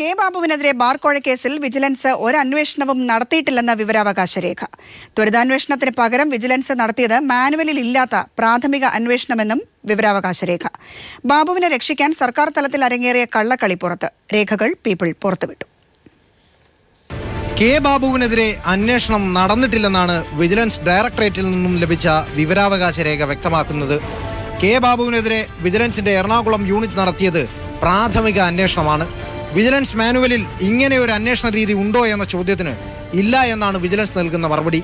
K ബാബുവിനെതിരെ ബാർക്കോഴ കേസിൽ vigilance ഒരു അന്വേഷണവും നടത്തിയിട്ടില്ലെന്ന വിവരാവകാശ രേഖ. ത്വരിതാന്വേഷണത്തിന് പകരം വിജിലൻസ് നടത്തിയത് മാനുവലിൽ ഇല്ലാത്ത പ്രാഥമിക അന്വേഷണമെന്നും വിവരാവകാശ രേഖ. ബാബുവിനെ രക്ഷിക്കാൻ സർക്കാർ തലത്തിൽ അരങ്ങേറിയ കള്ളക്കളി പുറത്ത്. രേഖകൾ പീപ്പിൾ പുറത്തുവിട്ടു. കെ ബാബുവിനെതിരെ അന്വേഷണം നടന്നിട്ടില്ലെന്നാണ് വിജിലൻസ് ഡയറക്ടറേറ്റിൽ നിന്നും ലഭിച്ച വിവരാവകാശ രേഖ വ്യക്തമാക്കുന്നത്. കെ ബാബുവിനെതിരെ വിജിലൻസിന്റെ എറണാകുളം യൂണിറ്റ് നടത്തിയത് പ്രാഥമിക അന്വേഷണമാണ്. വിജിലൻസ് മാനുവലിൽ ഇങ്ങനെ ഒരു അന്വേഷണ രീതി ഉണ്ടോ എന്ന ചോദ്യത്തിന് ഇല്ല എന്നാണ് വിജിലൻസ് നൽകുന്ന മറുപടി.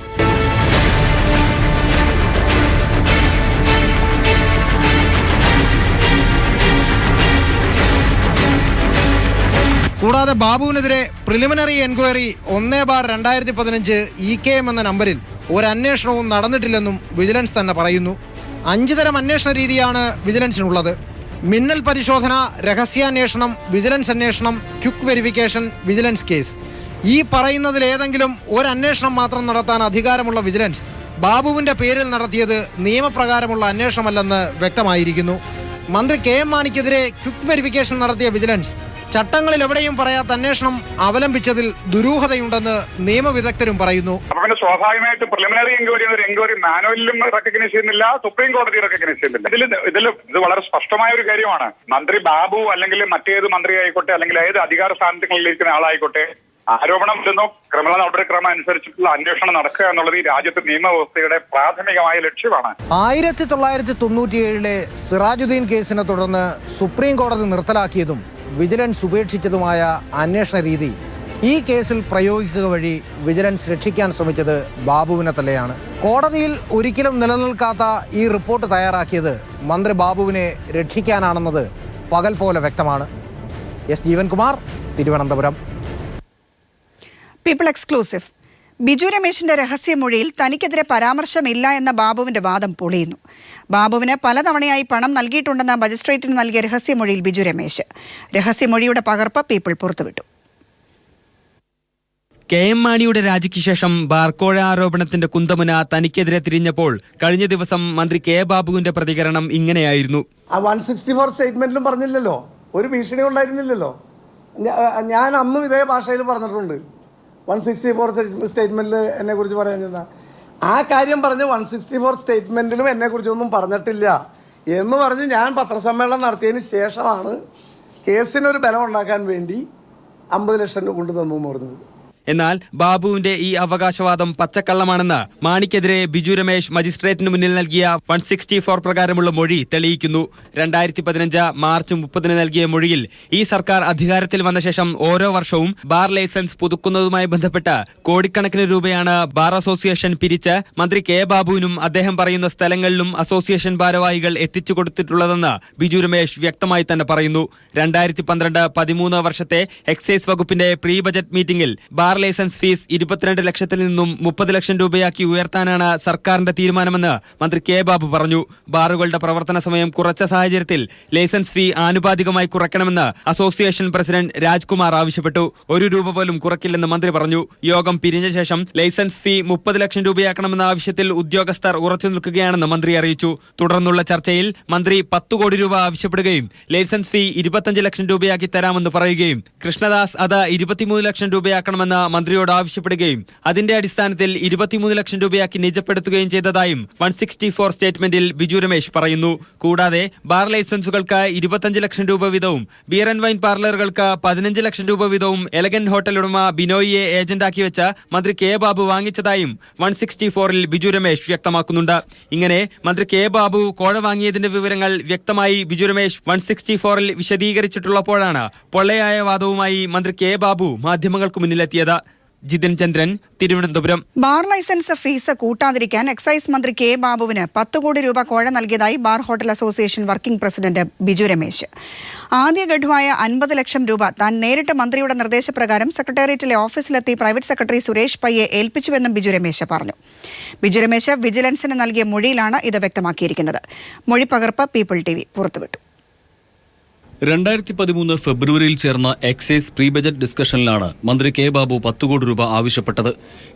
കൂടാതെ ബാബുവിനെതിരെ പ്രിലിമിനറി എൻക്വയറി 1/2015 EKM എന്ന നമ്പറിൽ ഒരു അന്വേഷണവും നടന്നിട്ടില്ലെന്നും വിജിലൻസ് തന്നെ പറയുന്നു. 5 തരം അന്വേഷണ രീതിയാണ് വിജിലൻസിനുള്ളത്. മിന്നൽ പരിശോധന, രഹസ്യാന്വേഷണം, വിജിലൻസ് അന്വേഷണം, ക്വിക്ക് വെരിഫിക്കേഷൻ, വിജിലൻസ് കേസ്. ഈ പറയുന്നതിൽ ഏതെങ്കിലും ഒരു അന്വേഷണം മാത്രം നടത്താൻ അധികാരമുള്ള വിജിലൻസ് ബാബുവിൻ്റെ പേരിൽ നടത്തിയത് നിയമപ്രകാരമുള്ള അന്വേഷണമല്ലെന്ന് വ്യക്തമായിരിക്കുന്നു. മന്ത്രി KM മാണിക്കെതിരെ ക്വിക്ക് വെരിഫിക്കേഷൻ നടത്തിയ വിജിലൻസ് ചട്ടങ്ങളിൽ എവിടെയും പറയാത്ത അന്വേഷണം അവലംബിച്ചതിൽ ദുരൂഹതയുണ്ടെന്ന് നിയമവിദഗ്ധരും പറയുന്നു. പിന്നെ സ്വാഭാവികമായിട്ട് പ്രിലിമിനറി എൻക്വയറി മാനുവലിലും റെക്കഗ്നൈസ് ചെയ്യുന്നില്ല, സുപ്രീം കോടതി റെക്കഗ്നൈസ് ചെയ്യുന്നില്ല. ഇത് വളരെ സ്പഷ്ടമായ ഒരു കാര്യമാണ്. മന്ത്രി ബാബു അല്ലെങ്കിൽ മറ്റേത് മന്ത്രി ആയിക്കോട്ടെ അല്ലെങ്കിൽ ഏത് അധികാര സ്ഥാനങ്ങളിലിരിക്കുന്ന ആളായിക്കോട്ടെ, ആരോപണം വരുന്നോ ക്രിമിനൽ നടപടിക്രമം അനുസരിച്ചിട്ടുള്ള അന്വേഷണം നടക്കുക എന്നുള്ളത് ഈ രാജ്യത്തെ നിയമവ്യവസ്ഥയുടെ പ്രാഥമികമായ ലക്ഷ്യമാണ്. 1997 സിറാജുദ്ദീൻ കേസിനെ തുടർന്ന് സുപ്രീം കോടതി നിർത്തലാക്കിയതും വിജിലൻസ് ഉപേക്ഷിച്ചതുമായ അന്വേഷണ രീതി ഈ കേസിൽ പ്രയോഗിക്കുക വഴി വിജിലൻസ് രക്ഷിക്കാൻ ശ്രമിച്ചത് ബാബുവിനെ തന്നെയാണ്. കോടതിയിൽ ഒരിക്കലും നിലനിൽക്കാത്ത ഈ റിപ്പോർട്ട് തയ്യാറാക്കിയത് മന്ത്രി ബാബുവിനെ രക്ഷിക്കാനാണെന്നത് പകൽ പോലെ വ്യക്തമാണ്. S Jeevankumar, Thiruvananthapuram. People exclusive. Biju രമേശിന്റെ രഹസ്യമൊഴിയിൽ തനിക്കെതിരെ പരാമർശമില്ല എന്ന ബാബുവിന്റെ വാദം പൊളിയുന്നു. ബാബുവിന് പലതവണയായി പണം നൽകിയിട്ടുണ്ടെന്ന മജിസ്ട്രേറ്റിന് നൽകിയ രഹസ്യമൊഴിയിൽ ബിജു രമേശ്. രഹസ്യമൊഴിയുടെ പകർപ്പ് പീപ്പിൾ പുറത്തുവിട്ടു. KM മാണിയുടെ രാജിക്ക് ശേഷം ബാർക്കോഴ ആരോപണത്തിന്റെ കുന്തമുന തനിക്കെതിരെ തിരിഞ്ഞപ്പോൾ കഴിഞ്ഞ ദിവസം മന്ത്രി കെ ബാബുവിന്റെ പ്രതികരണം ഇങ്ങനെയായിരുന്നു. 164 സ്റ്റേറ്റ്മെന്റിലും പറഞ്ഞില്ലല്ലോ, ഒരു ഭീഷണി ഉണ്ടായിരുന്നില്ലല്ലോ. ഞാൻ അന്നും ഇതേ ഭാഷയിൽ പറഞ്ഞിട്ടുണ്ട്. 164 സ്റ്റേറ്റ്മെന്റിൽ എന്നെ കുറിച്ച് പറയാൻ ചെന്നാൽ ആ കാര്യം പറഞ്ഞ് 164 സ്റ്റേറ്റ്മെന്റിലും എന്നെക്കുറിച്ചൊന്നും പറഞ്ഞിട്ടില്ല എന്ന് പറഞ്ഞ് ഞാൻ പത്രസമ്മേളനം നടത്തിയതിന് ശേഷമാണ് കേസിനൊരു ബലം ഉണ്ടാക്കാൻ വേണ്ടി 50 ലക്ഷം രൂപ കൊണ്ടു തന്നു എന്ന് പറഞ്ഞത്. എന്നാൽ ബാബുവിന്റെ ഈ അവകാശവാദം പച്ചക്കള്ളമാണെന്ന് മാണിക്കെതിരെ ബിജു രമേശ് മജിസ്ട്രേറ്റിന് മുന്നിൽ നൽകിയ 164 പ്രകാരമുള്ള മൊഴി തെളിയിക്കുന്നു. 2015 മാർച്ച് 30 നൽകിയ മൊഴിയിൽ ഈ സർക്കാർ അധികാരത്തിൽ വന്ന ശേഷം ഓരോ വർഷവും ബാർ ലൈസൻസ് പുതുക്കുന്നതുമായി ബന്ധപ്പെട്ട് കോടിക്കണക്കിന് രൂപയാണ് ബാർ അസോസിയേഷൻ പിരിച്ച് മന്ത്രി കെ ബാബുവിനും അദ്ദേഹം പറയുന്ന സ്ഥലങ്ങളിലും അസോസിയേഷൻ ഭാരവാഹികൾ എത്തിച്ചു കൊടുത്തിട്ടുള്ളതെന്ന് ബിജു രമേശ് വ്യക്തമായി തന്നെ പറയുന്നു. 2012-13 വർഷത്തെ എക്സൈസ് വകുപ്പിന്റെ പ്രീ ബജറ്റ് മീറ്റിംഗിൽ ബാർ ലൈസൻസ് ഫീസ് 22 ലക്ഷത്തിൽ നിന്നും 30 ലക്ഷം രൂപയാക്കി ഉയർത്താനാണ് സർക്കാരിന്റെ തീരുമാനമെന്ന് മന്ത്രി കെ ബാബു പറഞ്ഞു. ബാറുകളുടെ പ്രവർത്തന സമയം കുറച്ച സാഹചര്യത്തിൽ ലൈസൻസ് ഫീ ആനുപാതികമായി കുറയ്ക്കണമെന്ന് അസോസിയേഷൻ പ്രസിഡന്റ് രാജ്കുമാർ ആവശ്യപ്പെട്ടു. 1 രൂപ പോലും കുറയ്ക്കില്ലെന്ന് മന്ത്രി പറഞ്ഞു. യോഗം പിരിഞ്ഞ ശേഷം ലൈസൻസ് ഫീ 30 ലക്ഷം രൂപയാക്കണമെന്ന ആവശ്യത്തിൽ ഉദ്യോഗസ്ഥർ ഉറച്ചു നിൽക്കുകയാണെന്ന് മന്ത്രി അറിയിച്ചു. തുടർന്നുള്ള ചർച്ചയിൽ മന്ത്രി 10 കോടി രൂപ ആവശ്യപ്പെടുകയും ലൈസൻസ് ഫീ 25 ലക്ഷം രൂപയാക്കി തരാമെന്ന് പറയുകയും കൃഷ്ണദാസ് അത് 23 ലക്ഷം രൂപയാക്കണമെന്ന് മന്ത്രിയോട് ആവശ്യപ്പെടുകയും അതിന്റെ അടിസ്ഥാനത്തിൽ 23 ലക്ഷം രൂപയാക്കി നിജപ്പെടുത്തുകയും ചെയ്തതായും 164 സ്റ്റേറ്റ്മെന്റിൽ ബിജു രമേശ് പറയുന്നു. കൂടാതെ ബാർ ലൈസൻസുകൾക്ക് 25 ലക്ഷം രൂപ വീതവും ബിയർ ആൻഡ് വൈൻ പാർലറുകൾക്ക് 15 ലക്ഷം രൂപ വീതവും എലഗന്റ് ഹോട്ടൽ ഉടമ ബിനോയിയെ ഏജന്റാക്കി വെച്ച് മന്ത്രി കെ ബാബു വാങ്ങിച്ചതായും 164-ൽ ബിജു രമേശ് വ്യക്തമാക്കുന്നുണ്ട്. ഇങ്ങനെ മന്ത്രി കെ ബാബു കോഴ വാങ്ങിയതിന്റെ വിവരങ്ങൾ വ്യക്തമായി ബിജു രമേശ് 164-ൽ വിശദീകരിച്ചിട്ടുള്ളപ്പോഴാണ് പൊള്ളയായ വാദവുമായി മന്ത്രി കെ ബാബു മാധ്യമങ്ങൾക്ക് മുന്നിലെത്തിയത്. Jithin Chandran, Thiruvananthapuram. Bar licence fees കൂട്ടാതിരിക്കാൻ എക്സൈസ് മന്ത്രി കെ ബാബുവിന് 10 കോടി രൂപ കോഴ നൽകിയതായി bar hotel association working president Biju Ramesh. ആദ്യ ഗഡുവായ 50 ലക്ഷം രൂപ താൻ നേരിട്ട് മന്ത്രിയുടെ നിർദ്ദേശപ്രകാരം സെക്രട്ടേറിയറ്റിലെ ഓഫീസിലെത്തി പ്രൈവറ്റ് സെക്രട്ടറി സുരേഷ് പയ്യെ ഏൽപ്പിച്ചുവെന്നും ബിജു രമേശ് പറഞ്ഞു. ബിജു രമേശ് വിജിലൻസിന് നൽകിയ മൊഴിയിലാണ് ഇത് വ്യക്തമാക്കിയിരിക്കുന്നത്. മൊഴി പകർപ്പ് പീപ്പിൾ TV പുറത്തുവിട്ടു. 2013 ഫെബ്രുവരിയിൽ ചേർന്ന എക്സൈസ് പ്രീ ബജറ്റ് ഡിസ്കഷനിലാണ് മന്ത്രി കെ ബാബു 10 കോടി രൂപ ആവശ്യപ്പെട്ടത്.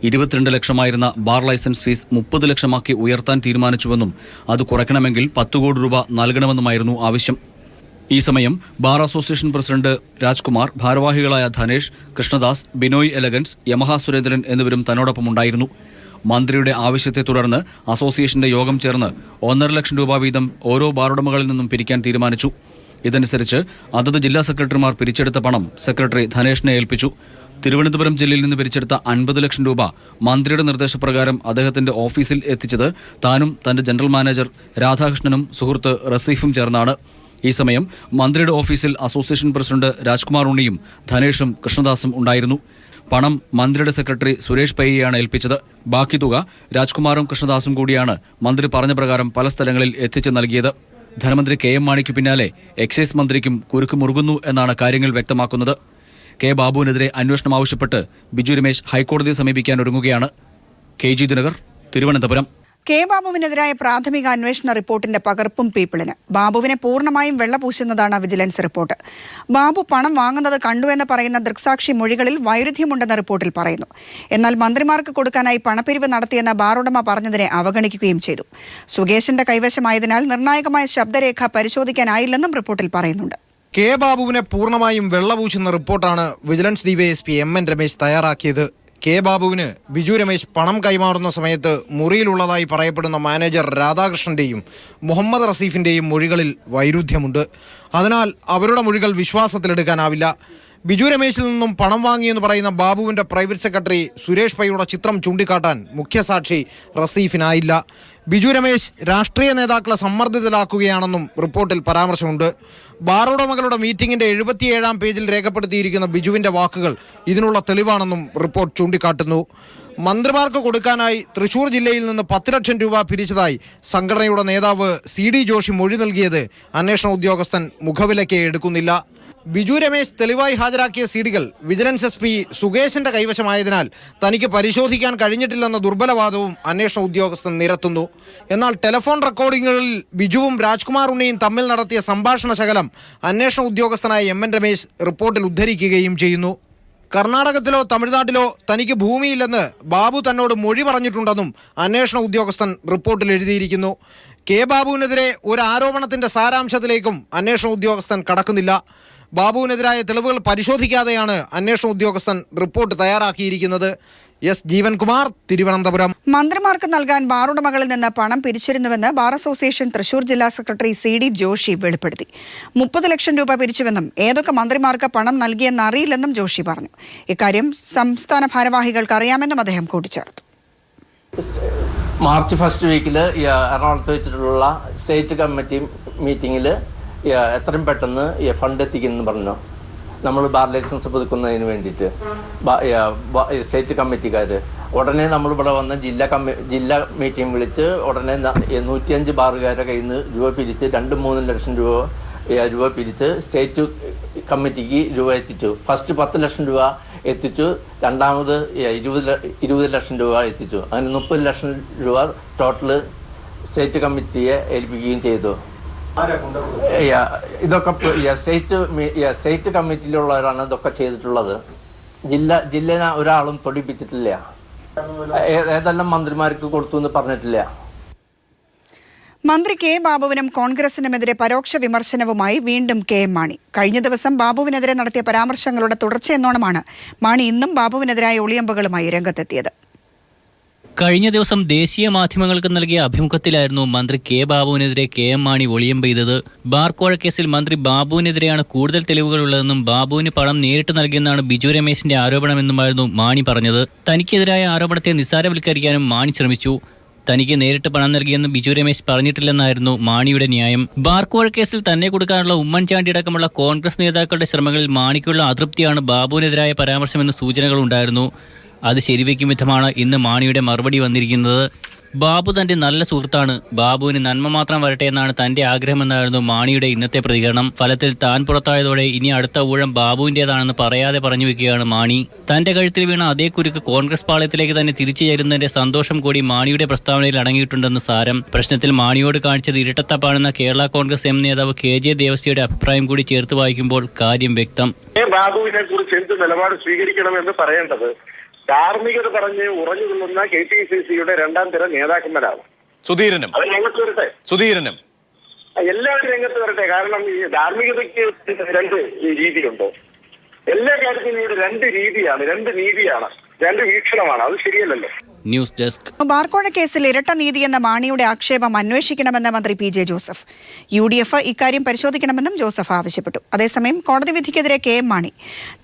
22 ലക്ഷമായിരുന്ന ബാർ ലൈസൻസ് ഫീസ് 30 ലക്ഷമാക്കി ഉയർത്താൻ തീരുമാനിച്ചുവെന്നും അത് കുറയ്ക്കണമെങ്കിൽ 10 കോടി രൂപ നൽകണമെന്നുമായിരുന്നു ആവശ്യം. ഈ സമയം ബാർ അസോസിയേഷൻ പ്രസിഡന്റ് രാജ്കുമാർ, ഭാരവാഹികളായ ധനേഷ്, കൃഷ്ണദാസ്, ബിനോയ് എലഗൻസ്, യമഹ സുരേന്ദ്രൻ എന്നിവരും തന്നോടൊപ്പമുണ്ടായിരുന്നു. മന്ത്രിയുടെ ആവശ്യത്തെ തുടർന്ന് അസോസിയേഷന്റെ യോഗം ചേർന്ന് 1.5 ലക്ഷം രൂപ വീതം ഓരോ ബാറുടമകളിൽ നിന്നും പിരിക്കാൻ തീരുമാനിച്ചു. ഇതനുസരിച്ച് അതത് ജില്ലാ സെക്രട്ടറിമാർ പിരിച്ചെടുത്ത പണം സെക്രട്ടറി ധനേഷിനെ ഏൽപ്പിച്ചു. തിരുവനന്തപുരം ജില്ലയിൽ നിന്ന് പിരിച്ചെടുത്ത 50 ലക്ഷം രൂപ മന്ത്രിയുടെ നിർദ്ദേശപ്രകാരം അദ്ദേഹത്തിന്റെ ഓഫീസിൽ എത്തിച്ചത് താനും തന്റെ ജനറൽ മാനേജർ രാധാകൃഷ്ണനും സുഹൃത്ത് റസീഫും ചേർന്നാണ്. ഈ സമയം മന്ത്രിയുടെ ഓഫീസിൽ അസോസിയേഷൻ പ്രസിഡന്റ് രാജ്കുമാർ ഉണ്ണിയും ധനേഷും കൃഷ്ണദാസും ഉണ്ടായിരുന്നു. പണം മന്ത്രിയുടെ സെക്രട്ടറി സുരേഷ് പയ്യെയാണ് ഏൽപ്പിച്ചത്. ബാക്കി തുക രാജ്കുമാറും കൃഷ്ണദാസും കൂടിയാണ് മന്ത്രി പറഞ്ഞ പ്രകാരം പല സ്ഥലങ്ങളിൽ എത്തിച്ചു നൽകിയത്. ധനമന്ത്രി കെ എം മാണിക്ക് പിന്നാലെ എക്സൈസ് മന്ത്രിക്കും കുരുക്ക് മുറുകുന്നു എന്നാണ് കാര്യങ്ങൾ വ്യക്തമാക്കുന്നത്. കെ ബാബുവിനെതിരെ അന്വേഷണം ആവശ്യപ്പെട്ട് ബിജു രമേശ് ഹൈക്കോടതിയെ സമീപിക്കാൻ ഒരുങ്ങുകയാണ്. KG ദിനകർ, തിരുവനന്തപുരം. കെ ബാബുവിനെതിരായ പ്രാഥമിക അന്വേഷണ റിപ്പോർട്ടിന്റെ പകർപ്പും പീപ്പിളിന്. ബാബുവിനെ പൂർണ്ണമായും വെള്ളപൂശുന്നതാണ് വിജിലൻസ് റിപ്പോർട്ട്. ബാബു പണം വാങ്ങുന്നത് കണ്ടുവെന്ന് പറയുന്ന ദൃക്സാക്ഷി മൊഴികളിൽ വൈരുദ്ധ്യമുണ്ടെന്ന റിപ്പോർട്ടിൽ പറയുന്നു. എന്നാൽ മന്ത്രിമാർക്ക് കൊടുക്കാനായി പണപ്പിരിവ് നടത്തിയെന്ന ബാറുടമ പറഞ്ഞതിനെ അവഗണിക്കുകയും ചെയ്തു. സുകേശന്റെ കൈവശമായതിനാൽ നിർണായകമായ ശബ്ദരേഖ പരിശോധിക്കാനായില്ലെന്നും റിപ്പോർട്ടിൽ പറയുന്നുണ്ട്. കെ ബാബുവിനെ പൂർണ്ണമായും വെള്ളപൂശുന്ന റിപ്പോർട്ടാണ് വിജിലൻസ് DYSP MN രമേശ് തയ്യാറാക്കിയത്. കെ ബാബുവിന് ബിജു രമേശ് പണം കൈമാറുന്ന സമയത്ത് മുറിയിലുള്ളതായി പറയപ്പെടുന്ന മാനേജർ രാധാകൃഷ്ണന്റെയും മുഹമ്മദ് റസീഫിന്റെയും മൊഴികളിൽ വൈരുദ്ധ്യമുണ്ട്. അതിനാൽ അവരുടെ മൊഴികൾ വിശ്വാസത്തിലെടുക്കാനാവില്ല. ബിജു രമേശിൽ നിന്നും പണം വാങ്ങിയെന്ന് പറയുന്ന ബാബുവിന്റെ പ്രൈവറ്റ് സെക്രട്ടറി സുരേഷ് പയ്യുടെ ചിത്രം ചൂണ്ടിക്കാട്ടാൻ മുഖ്യസാക്ഷി റസീഫിനായില്ല. ബിജു രമേശ് രാഷ്ട്രീയ നേതാക്കളെ സമ്മർദ്ദത്തിലാക്കുകയാണെന്നും റിപ്പോർട്ടിൽ പരാമർശമുണ്ട്. ബാറുടമകളുടെ മീറ്റിംഗിന്റെ 77-ാം പേജിൽ രേഖപ്പെടുത്തിയിരിക്കുന്ന ബിജുവിന്റെ വാക്കുകൾ ഇതിനുള്ള തെളിവാണെന്നും റിപ്പോർട്ട് ചൂണ്ടിക്കാട്ടുന്നു. മന്ത്രിമാർക്ക് കൊടുക്കാനായി തൃശൂർ ജില്ലയിൽ നിന്ന് 10 ലക്ഷം രൂപ പിരിച്ചതായി സംഘടനയുടെ നേതാവ് CD ജോഷി മൊഴി നൽകിയത് അന്വേഷണ ഉദ്യോഗസ്ഥൻ മുഖവിലയ്ക്ക് എടുക്കുന്നില്ല. ബിജു രമേശ് തെളിവായി ഹാജരാക്കിയ CD-കൾ വിജിലൻസ് SP സുകേശന്റെ കൈവശമായതിനാൽ തനിക്ക് പരിശോധിക്കാൻ കഴിഞ്ഞിട്ടില്ലെന്ന ദുർബലവാദവും അന്വേഷണ ഉദ്യോഗസ്ഥൻ നിരത്തുന്നു. എന്നാൽ ടെലിഫോൺ റെക്കോർഡിങ്ങുകളിൽ ബിജുവും രാജ്കുമാർ ഉണ്ണിയും തമ്മിൽ നടത്തിയ സംഭാഷണ ശകലം അന്വേഷണ ഉദ്യോഗസ്ഥനായ MN രമേശ് റിപ്പോർട്ടിൽ ഉദ്ധരിക്കുകയും ചെയ്യുന്നു. കർണാടകത്തിലോ തമിഴ്നാട്ടിലോ തനിക്ക് ഭൂമിയില്ലെന്ന് ബാബു തന്നോട് മൊഴി പറഞ്ഞിട്ടുണ്ടെന്നും അന്വേഷണ ഉദ്യോഗസ്ഥൻ റിപ്പോർട്ടിൽ എഴുതിയിരിക്കുന്നു. കെ ബാബുവിനെതിരെ ഒരു ആരോപണത്തിന്റെ സാരാംശത്തിലേക്കും അന്വേഷണ ഉദ്യോഗസ്ഥൻ കടക്കുന്നില്ല. ബാബുവിനെതിരായ തെളിവുകൾ പരിശോധിക്കാതെയാണ് അന്വേഷണ ഉദ്യോഗസ്ഥൻ റിപ്പോർട്ട് തയ്യാറാക്കിയിരിക്കുന്നത്. S. ജീവൻകുമാർ, തിരുവനന്തപുരം. മന്ത്രിമാർക്ക് നൽകാൻ ബാറുടമകളിൽ നിന്ന് പണം പിരിച്ചിരുന്നുവെന്ന് ബാർ അസോസിയേഷൻ തൃശൂർ ജില്ലാ സെക്രട്ടറി CD ജോഷി വെളിപ്പെടുത്തി. 30 ലക്ഷം രൂപ പിരിച്ചുവെന്നും ഏതൊക്കെ മന്ത്രിമാർക്ക് പണം നൽകിയെന്ന് അറിയില്ലെന്നും ജോഷി പറഞ്ഞു. ഇക്കാര്യം സംസ്ഥാന ഭാരവാഹികൾക്ക് അറിയാമെന്നും അദ്ദേഹം കൂട്ടിച്ചേർത്തു. മാർച്ച് ഫസ്റ്റ് വീക്കിൽ എറണാകുളത്ത് വെച്ചിട്ടുള്ള സ്റ്റേറ്റ് കമ്മിറ്റി മീറ്റിങ്ങിൽ എത്രയും പെട്ടെന്ന് ഫണ്ട് എത്തിക്കുമെന്ന് പറഞ്ഞു. നമ്മൾ ബാർ ലൈസൻസ് പുതുക്കുന്നതിന് വേണ്ടിയിട്ട് സ്റ്റേറ്റ് കമ്മിറ്റിക്കാർ ഉടനെ നമ്മളിവിടെ വന്ന് ജില്ലാ മീറ്റിംഗ് വിളിച്ച് ഉടനെ 105 ബാറുകാരുടെ കയ്യിൽ നിന്ന് രൂപ പിരിച്ച് 2-3 ലക്ഷം രൂപ പിരിച്ച് സ്റ്റേറ്റ് കമ്മിറ്റിക്ക് രൂപ എത്തിച്ചു. ഫസ്റ്റ് 10 ലക്ഷം രൂപ എത്തിച്ചു, രണ്ടാമത് 20 ലക്ഷം രൂപ എത്തിച്ചു. അങ്ങനെ 30 ലക്ഷം രൂപ ടോട്ടല് സ്റ്റേറ്റ് കമ്മിറ്റിയെ ഏൽപ്പിക്കുകയും ചെയ്തു. ഇതൊക്കെ സ്റ്റേറ്റ് കമ്മിറ്റിയിലുള്ളവരാണ് ഇതൊക്കെ ചെയ്തിട്ടുള്ളത്. ജില്ലനെ ഒരാളും തൊടിപ്പിച്ചിട്ടില്ല. ഏതെല്ലാം മന്ത്രിമാർക്ക് കൊടുത്തു എന്ന് പറഞ്ഞിട്ടില്ല. മന്ത്രി കെ ബാബുവിനും കോൺഗ്രസിനുമെതിരെ പരോക്ഷ വിമർശനവുമായി വീണ്ടും KM മാണി. കഴിഞ്ഞ ദിവസം ബാബുവിനെതിരെ നടത്തിയ പരാമർശങ്ങളുടെ തുടർച്ചയെന്നോണമാണ് മാണി ഇന്നും ബാബുവിനെതിരായ ഒളിയമ്പുകളുമായി രംഗത്തെത്തിയത്. കഴിഞ്ഞ ദിവസം ദേശീയ മാധ്യമങ്ങൾക്ക് നൽകിയ അഭിമുഖത്തിലായിരുന്നു മന്ത്രി കെ ബാബുവിനെതിരെ KM മാണി ഒളിയമ്പ് ചെയ്തത്. ബാർ കോഴ കേസിൽ മന്ത്രി ബാബുവിനെതിരെയാണ് കൂടുതൽ തെളിവുകളുള്ളതെന്നും ബാബുവിന് പണം നേരിട്ട് നൽകിയെന്നാണ് ബിജു രമേശിന്റെ ആരോപണമെന്നുമായിരുന്നു മാണി പറഞ്ഞത്. തനിക്കെതിരായ ആരോപണത്തെ നിസ്സാരവൽക്കരിക്കാനും മാണി ശ്രമിച്ചു. തനിക്ക് നേരിട്ട് പണം നൽകിയെന്ന് ബിജു രമേശ് പറഞ്ഞിട്ടില്ലെന്നായിരുന്നു മാണിയുടെ ന്യായം. ബാർ കോഴ കേസിൽ തന്നെ കൊടുക്കാനുള്ള ഉമ്മൻചാണ്ടി അടക്കമുള്ള കോൺഗ്രസ് നേതാക്കളുടെ ശ്രമങ്ങളിൽ മാണിക്കുള്ള അതൃപ്തിയാണ് ബാബുവിനെതിരായ പരാമർശമെന്ന് സൂചനകളുണ്ടായിരുന്നു. അത് ശരിവെക്കും വിധമാണ് ഇന്ന് മാണിയുടെ മറുപടി വന്നിരിക്കുന്നത്. ബാബു തന്റെ നല്ല സുഹൃത്താണ്, ബാബുവിന് നന്മ മാത്രം വരട്ടെ എന്നാണ് തന്റെ ആഗ്രഹമെന്നായിരുന്നു മാണിയുടെ ഇന്നത്തെ പ്രതികരണം. ഫലത്തിൽ താൻ പുറത്തായതോടെ ഇനി അടുത്ത ഊഴം ബാബുവിൻ്റേതാണെന്ന് പറയാതെ പറഞ്ഞു വെക്കുകയാണ് മാണി. തന്റെ കഴുത്തിൽ വീണ അതേ കുരുക്ക് കോൺഗ്രസ് പാളയത്തിലേക്ക് തന്നെ തിരിച്ചു ചേരുന്നതിന്റെ സന്തോഷം കൂടി മാണിയുടെ പ്രസ്താവനയിൽ അടങ്ങിയിട്ടുണ്ടെന്ന് സാരം. പ്രശ്നത്തിൽ മാണിയോട് കാണിച്ചത് ഇരട്ടത്തപ്പാണെന്ന കേരള കോൺഗ്രസ് എം നേതാവ് KJ ദേവസ്യയുടെ അഭിപ്രായം കൂടി ചേർത്ത് വായിക്കുമ്പോൾ കാര്യം വ്യക്തം. ബാബുവിനെ കുറിച്ച് എന്ത് നിലപാട് സ്വീകരിക്കണമെന്ന് പറയേണ്ടത് ധാർമ്മികത പറഞ്ഞ് ഉറഞ്ഞു കൊള്ളുന്ന KPCCയുടെ 2ാം തരം നേതാക്കന്മാരാണ്. സുധീരനും എല്ലാവരും രംഗത്ത് വരട്ടെ. കാരണം ഈ ധാർമ്മികതയ്ക്ക് രണ്ട് രീതിയുണ്ട്. എല്ലാ കാര്യത്തിനും ഇവിടെ രണ്ട് രീതിയാണ്, രണ്ട് നീതിയാണ്, രണ്ട് വീക്ഷണമാണ്. അത് ശരിയല്ലല്ലോ. News desk. ബാർക്കോഴ കേസിൽ ഇരട്ട നീതിയെന്ന മാണിയുടെ ആക്ഷേപം അന്വേഷിക്കണമെന്ന മന്ത്രി പി ജെ ജോസഫ്. UDF ഇക്കാര്യം പരിശോധിക്കണമെന്നും ജോസഫ് ആവശ്യപ്പെട്ടു. അതേസമയം കോടതി വിധിക്കെതിരെ KM മാണി.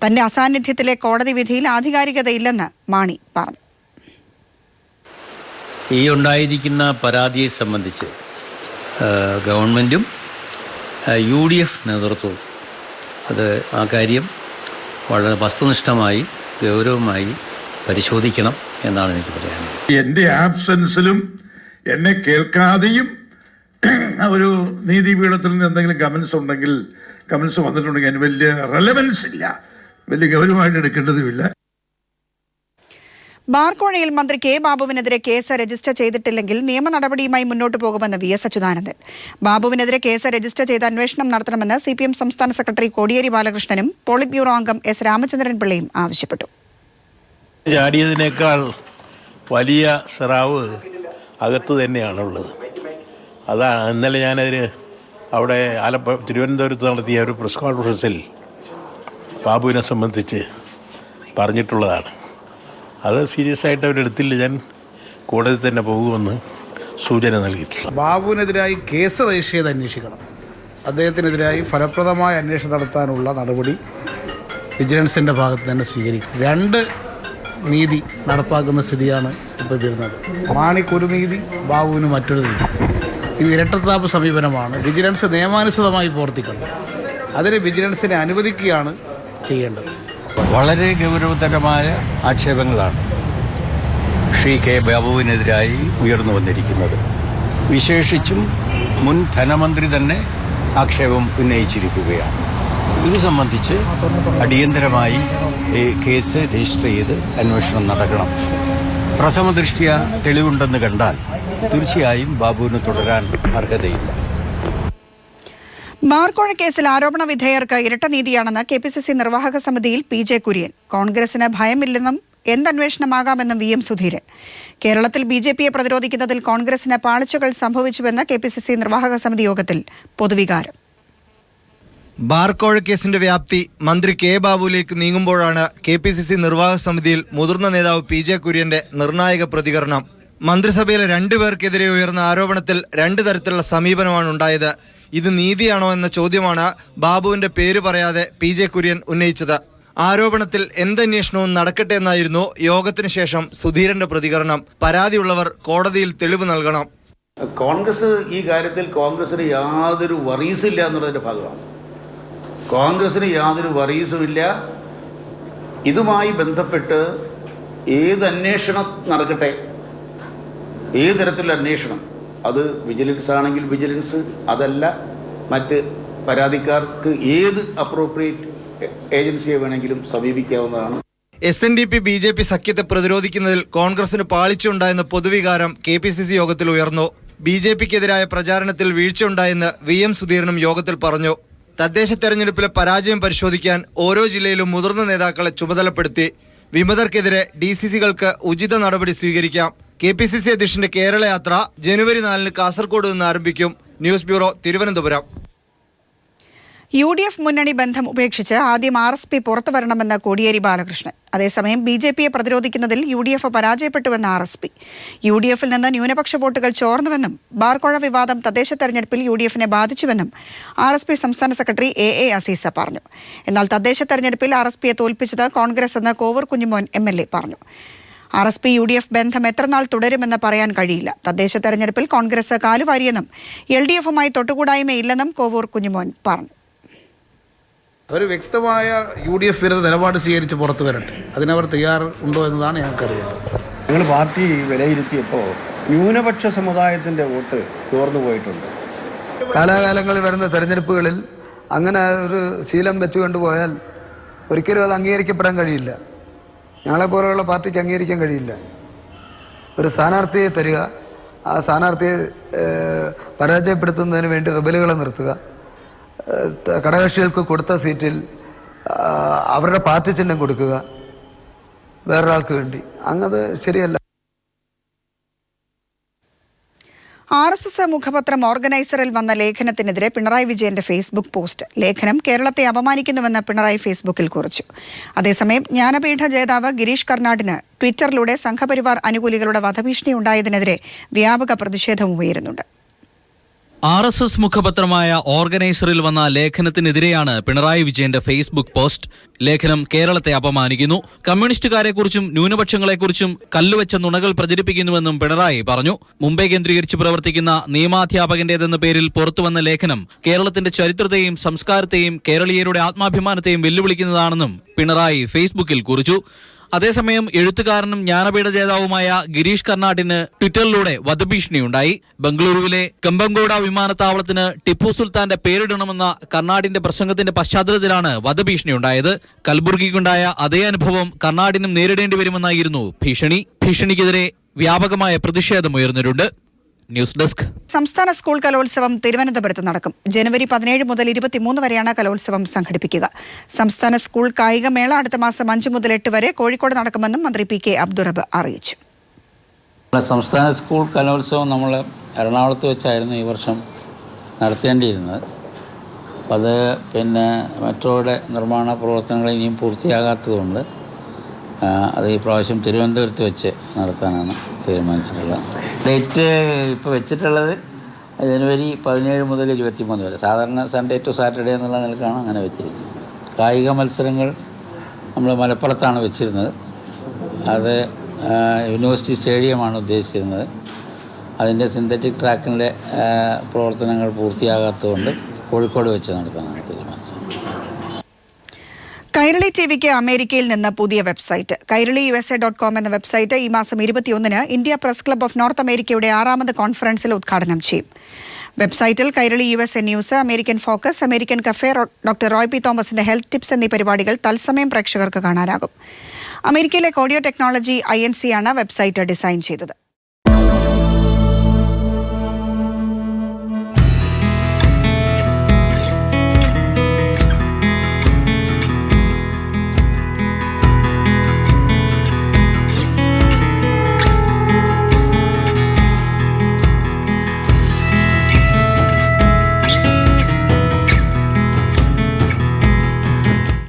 തന്റെ അസാന്നിധ്യത്തിലെ കോടതി വിധിയിൽ ആധികാരികതയില്ലെന്ന് മാണി പറഞ്ഞു. ഈ ഉണ്ടായിരിക്കുന്ന പരാതിയെ സംബന്ധിച്ച് ഗവൺമെൻറ്റും UDF നേതൃത്വവും ആ കാര്യം വളരെ വസ്തുനിഷ്ഠമായി ഗൗരവമായി പരിശോധിക്കണം എന്നാണ് എനിക്ക് പറയാനുള്ളത്. എൻ്റെ ആബ്സെൻസിലും എന്നെ കേൾക്കാതെയും ഒരു നീതിപീഠത്തിൽ നിന്ന് എന്തെങ്കിലും കമൻസ് വന്നിട്ടുണ്ടെങ്കിൽ അതിന് വലിയ റെലവൻസ് ഇല്ല, വലിയ ഗൗരവമായിട്ട് എടുക്കേണ്ടതുമില്ല. ബാർക്കോഴയിൽ മന്ത്രി കെ ബാബുവിനെതിരെ കേസ് രജിസ്റ്റർ ചെയ്തിട്ടില്ലെങ്കിൽ നിയമ നടപടിയുമായി മുന്നോട്ട് പോകുമെന്ന് VS അച്യുതാനന്ദൻ. ബാബുവിനെതിരെ കേസ് രജിസ്റ്റർ ചെയ്ത് അന്വേഷണം നടത്തണമെന്ന് CPM സംസ്ഥാന സെക്രട്ടറി കോടിയേരി ബാലകൃഷ്ണനും പോളിറ്റ് ബ്യൂറോ അംഗം S രാമചന്ദ്രൻ പിള്ളയും ആവശ്യപ്പെട്ടു. ചാടിയതിനേക്കാൾ വലിയ സ്രാവ് അകത്ത് തന്നെയാണുള്ളത്. അതാണ് ഇന്നലെ ഞാനതിന് അവിടെ തിരുവനന്തപുരത്ത് നടത്തിയ ഒരു പ്രസ് കോൺഫറൻസിൽ ബാബുവിനെ സംബന്ധിച്ച് പറഞ്ഞിട്ടുള്ളതാണ്. അത് സീരിയസ് ആയിട്ട് അവരെടുത്തില്ല. ഞാൻ കോടതി തന്നെ പോകുമെന്ന് സൂചന നൽകിയിട്ടുണ്ട്. ബാബുവിനെതിരായി കേസ് രജിസ്റ്റർ ചെയ്ത് അന്വേഷിക്കണം. അദ്ദേഹത്തിനെതിരായി ഫലപ്രദമായ അന്വേഷണം നടത്താനുള്ള നടപടി വിജിലൻസിൻ്റെ ഭാഗത്ത് തന്നെ സ്വീകരിക്കും. രണ്ട് നീതി നടപ്പാക്കുന്ന സ്ഥിതിയാണ് ഇപ്പോൾ വരുന്നത്. മാണിക്കൊരു നീതി, ബാബുവിന് മറ്റൊരു നീതി. ഇത് ഇരട്ടത്താപ്പ് സമീപനമാണ്. വിജിലൻസ് നിയമാനുസൃതമായി പ്രവർത്തിക്കണം. അതിന് വിജിലൻസിനെ അനുവദിക്കുകയാണ് ചെയ്യേണ്ടത്. വളരെ ഗൗരവതരമായ ആക്ഷേപങ്ങളാണ് ശ്രീ കെ ബാബുവിനെതിരായി ഉയർന്നു വന്നിരിക്കുന്നത്. വിശേഷിച്ചും മുൻ ധനമന്ത്രി തന്നെ ആക്ഷേപം ഉന്നയിച്ചിരിക്കുകയാണ്. ഇത് സംബന്ധിച്ച് അടിയന്തരമായി കേസ് രജിസ്റ്റർ ചെയ്ത് അന്വേഷണം നടക്കണം. പ്രഥമ ദൃഷ്ട്യാ തെളിവുണ്ടെന്ന് കണ്ടാൽ തീർച്ചയായും ബാബുവിന് തുടരാൻ അർഹതയില്ല. ബാർക്കോഴ കേസിൽ ആരോപണ വിധേയർക്ക് ഇരട്ട നീതിയാണെന്ന് KPCC നിർവാഹക സമിതിയിൽ PJ കുര്യൻ. കോൺഗ്രസിന് ഭയമില്ലെന്നും എന്തന്വേഷണമാകാമെന്നും VM സുധീരൻ. കേരളത്തിൽ BJPയെ പ്രതിരോധിക്കുന്നതിൽ കോൺഗ്രസിന് പാളിച്ചകൾ സംഭവിച്ചുവെന്ന് KPCC നിർവാഹക സമിതി യോഗത്തിൽ പൊതുവികാരം. ബാർക്കോഴ കേസിന്റെ വ്യാപ്തി മന്ത്രി കെ ബാബുവിലേക്ക് നീങ്ങുമ്പോഴാണ് KPCC നിർവാഹക സമിതിയിൽ മുതിർന്ന നേതാവ് PJ കുര്യന്റെ നിർണായക പ്രതികരണം. മന്ത്രിസഭയിലെ 2 പേർക്കെതിരെ ഉയർന്ന ആരോപണത്തിൽ 2 തരത്തിലുള്ള സമീപനമാണ് ഉണ്ടായത്. ഇത് നീതിയാണോ എന്ന ചോദ്യമാണ് ബാബുവിന്റെ പേര് പറയാതെ PJ കുര്യൻ ഉന്നയിച്ചത്. ആരോപണത്തിൽ എന്തന്വേഷണവും നടക്കട്ടെ എന്നായിരുന്നു യോഗത്തിന് ശേഷം സുധീരന്റെ പ്രതികരണം. പരാതിയുള്ളവർ കോടതിയിൽ തെളിവ് നൽകണം. കോൺഗ്രസ് ഈ കാര്യത്തിൽ കോൺഗ്രസിന് യാതൊരു വറീസില്ല എന്നുള്ളതിൻ്റെ ഭാഗമാണ്. കോൺഗ്രസിന് യാതൊരു വറീസുമില്ല. ഇതുമായി ബന്ധപ്പെട്ട് ഏത് അന്വേഷണം നടക്കട്ടെ, ഏത് തരത്തിലുള്ള അന്വേഷണം, അത് വിജിലൻസ് ആണെങ്കിൽ വിജിലൻസ്, അതല്ല മറ്റ് പരാതിക്കാർക്ക് ഏത് അപ്രോപ്രിയേറ്റ് ഏജൻസിയെ വേണമെങ്കിലും സമീപിക്കാവുന്നതാണ്. SNDP BJP സഖ്യത്തെ പ്രതിരോധിക്കുന്നതിൽ കോൺഗ്രസിന് പാളിച്ചുണ്ടായെന്ന പൊതുവികാരം KPCC യോഗത്തിൽ ഉയർന്നു. BJPക്കെതിരായ പ്രചാരണത്തിൽ വീഴ്ചയുണ്ടായെന്ന് VM സുധീരനും യോഗത്തിൽ പറഞ്ഞു. തദ്ദേശ തെരഞ്ഞെടുപ്പിലെ പരാജയം പരിശോധിക്കാൻ ഓരോ ജില്ലയിലും മുതിർന്ന നേതാക്കളെ ചുമതലപ്പെടുത്തി. വിമതർക്കെതിരെ DCCകൾക്ക് ഉചിത നടപടി സ്വീകരിക്കാം. KPCC അധ്യക്ഷന്റെ കേരള യാത്ര ജനുവരി 4 കാസർഗോഡ് നിന്ന് ആരംഭിക്കും. News bureau, Thiruvananthapuram. UDF മുന്നണി ബന്ധം ഉപേക്ഷിച്ച് ആദ്യം RSP പുറത്തു വരണമെന്ന് കോടിയേരി ബാലകൃഷ്ണൻ. അതേസമയം BJPയെ പ്രതിരോധിക്കുന്നതിൽ UDF പരാജയപ്പെട്ടുവെന്ന് RSP. UDFിൽ നിന്ന് ന്യൂനപക്ഷ വോട്ടുകൾ ചോർന്നുവെന്നും ബാർക്കോഴ വിവാദം തദ്ദേശ തെരഞ്ഞെടുപ്പിൽ UDFിനെ ബാധിച്ചുവെന്നും RSP സംസ്ഥാന സെക്രട്ടറി AA അസീസ പറഞ്ഞു. എന്നാൽ തദ്ദേശ തെരഞ്ഞെടുപ്പിൽ RSPയെ തോൽപ്പിച്ചത് കോൺഗ്രസ് എന്ന് കോവൂർ കുഞ്ഞിമോൻ MLA പറഞ്ഞു. RSP UDF ബന്ധം എത്രനാൾ തുടരുമെന്ന് പറയാൻ കഴിയില്ല. തദ്ദേശ തെരഞ്ഞെടുപ്പിൽ കോൺഗ്രസ് കാലുവാരിയെന്നും LDFുമായി തൊട്ടുകൂടായ്മയില്ലെന്നും കോവൂർ കുഞ്ഞിമോൻ പറഞ്ഞു. അവർ വ്യക്തമായ UDF വിരുദ്ധ നിലപാട് സ്വീകരിച്ച് പുറത്തു വരട്ടെ. അതിനവർ തയ്യാറുണ്ടോ എന്നതാണ് ഞങ്ങൾക്കറിയേണ്ടത്. ഞങ്ങൾ പാർട്ടി വിലയിരുത്തിയപ്പോൾ ന്യൂനപക്ഷ സമുദായത്തിൻ്റെ വോട്ട് ചോർന്നു പോയിട്ടുണ്ട്. കാലാകാലങ്ങളിൽ വരുന്ന തെരഞ്ഞെടുപ്പുകളിൽ അങ്ങനെ ഒരു ശീലം വെച്ചുകൊണ്ടുപോയാൽ ഒരിക്കലും അത് അംഗീകരിക്കപ്പെടാൻ കഴിയില്ല. ഞങ്ങളെപ്പോലുള്ള പാർട്ടിക്ക് അംഗീകരിക്കാൻ കഴിയില്ല. ഒരു സ്ഥാനാർത്ഥിയെ തരിക, ആ സ്ഥാനാർത്ഥിയെ പരാജയപ്പെടുത്തുന്നതിന് വേണ്ടി റിബലുകളെ നിർത്തുക, ഘടകകക്ഷികൾക്ക് കൊടുത്ത സീറ്റിൽ അവരുടെ പാർട്ടി ചിഹ്നം കൊടുക്കുക വേറൊരാൾക്ക് വേണ്ടി, അങ്ങത് ശരിയല്ല. RSS മുഖപത്രം ഓർഗനൈസറിൽ വന്ന ലേഖനത്തിനെതിരെ പിണറായി വിജയന്റെ ഫേസ്ബുക്ക് പോസ്റ്റ്. ലേഖനം കേരളത്തെ അപമാനിക്കുന്നുവെന്ന് പിണറായി ഫേസ്ബുക്കിൽ കുറിച്ചു. അതേസമയം ജ്ഞാനപീഠ ജേതാവ് ഗിരീഷ് കർണാടിന് ട്വിറ്ററിലൂടെ സംഘപരിവാർ അനുകൂലികളുടെ വധഭീഷണി ഉണ്ടായതിനെതിരെ വ്യാപക പ്രതിഷേധവും ഉയരുന്നുണ്ട്. RSS മുഖപത്രമായ ഓർഗനൈസറിൽ വന്ന ലേഖനത്തിനെതിരെയാണ് പിണറായി വിജയന്റെ ഫേസ്ബുക്ക് പോസ്റ്റ്. ലേഖനം കേരളത്തെ അപമാനിക്കുന്നു, കമ്മ്യൂണിസ്റ്റുകാരെക്കുറിച്ചും ന്യൂനപക്ഷങ്ങളെക്കുറിച്ചും കല്ലുവെച്ച നുണകൾ പ്രചരിപ്പിക്കുന്നുവെന്നും പിണറായി പറഞ്ഞു. മുംബൈ കേന്ദ്രീകരിച്ച് പ്രവർത്തിക്കുന്ന നിയമാധ്യാപകന്റേതെന്ന പേരിൽ പുറത്തുവന്ന ലേഖനം കേരളത്തിന്റെ ചരിത്രത്തെയും സംസ്കാരത്തെയും കേരളീയരുടെ ആത്മാഭിമാനത്തെയും വെല്ലുവിളിക്കുന്നതാണെന്നും പിണറായി ഫേസ്ബുക്കിൽ കുറിച്ചു. അതേസമയം എഴുത്തുകാരനും ജ്ഞാനപീഠ ജേതാവുമായ ഗിരീഷ് കർണാടിന് ട്വിറ്ററിലൂടെ വധഭീഷണിയുണ്ടായി. ബംഗളൂരുവിലെ കമ്പംഗോഡ വിമാനത്താവളത്തിന് ടിപ്പു സുൽത്താന്റെ പേരിടണമെന്ന കർണാടിന്റെ പ്രസംഗത്തിന്റെ പശ്ചാത്തലത്തിലാണ് വധഭീഷണിയുണ്ടായത്. കൽബുർഗിക്കുണ്ടായ അതേ അനുഭവം കർണാടിനും നേരിടേണ്ടി വരുമെന്നായിരുന്നു ഭീഷണിക്കെതിരെ വ്യാപകമായ പ്രതിഷേധമുയർന്നിട്ടുണ്ട്. News desk. സംസ്ഥാന സ്കൂൾ കലോത്സവം തിരുവനന്തപുരത്ത് നടക്കും. ജനുവരി 17 മുതൽ 23 വരെയാണ് കലോത്സവം സംഘടിപ്പിക്കുക. സംസ്ഥാന സ്കൂൾ കായികമേള അടുത്ത മാസം 5 മുതൽ 8 വരെ കോഴിക്കോട് നടക്കുമെന്നും മന്ത്രി PK അബ്ദുറബ്ബ് അറിയിച്ചു. സംസ്ഥാന സ്കൂൾ കലോത്സവം നമ്മൾ എറണാകുളത്ത് വെച്ചായിരുന്നു ഈ വർഷം നടത്തേണ്ടിയിരുന്നത്. അത് മെട്രോയുടെ നിർമ്മാണ പ്രവർത്തനങ്ങൾ ഇനിയും പൂർത്തിയാകാത്തതുകൊണ്ട് അത് ഈ പ്രാവശ്യം തിരുവനന്തപുരത്ത് വെച്ച് നടത്താനാണ് തീരുമാനിച്ചിട്ടുള്ളത്. ഡേറ്റ് ഇപ്പോൾ വെച്ചിട്ടുള്ളത് ജനുവരി 17 മുതൽ 23 വരെ. സാധാരണ സൺഡേ ടു സാറ്റർഡേ എന്നുള്ള നിലക്കാണ് അങ്ങനെ വെച്ചിരിക്കുന്നത്. കായിക മത്സരങ്ങൾ നമ്മൾ മലപ്പുറത്താണ് വെച്ചിരുന്നത്. അത് യൂണിവേഴ്സിറ്റി സ്റ്റേഡിയമാണ് ഉദ്ദേശിച്ചിരുന്നത്. അതിൻ്റെ സിന്തറ്റിക് ട്രാക്കിൻ്റെ പ്രവർത്തനങ്ങൾ പൂർത്തിയാകാത്തതുകൊണ്ട് കോഴിക്കോട് വെച്ച് നടത്താനാണ് തീരുമാനിച്ചത്. കൈരളി TVക്ക് അമേരിക്കയിൽ നിന്ന് പുതിയ വെബ്സൈറ്റ്. kairaliusa.com എന്ന വെബ്സൈറ്റ് ഈ മാസം 21-ന് India press club of North അമേരിക്കയുടെ 6ാമത് കോൺഫറൻസിൽ ഉദ്ഘാടനം ചെയ്യും. വെബ്സൈറ്റിൽ Kairali USA news, American focus, American cafe, doctor Roy P. തോമസിന്റെ ഹെൽത്ത് ടിപ്സ് എന്നീ പരിപാടികൾ തത്സമയം പ്രേക്ഷകർക്ക് കാണാനാകും. അമേരിക്കയിലെ കോഡിയോ ടെക്നോളജി INC ആണ് വെബ്സൈറ്റ് ഡിസൈൻ ചെയ്തത്.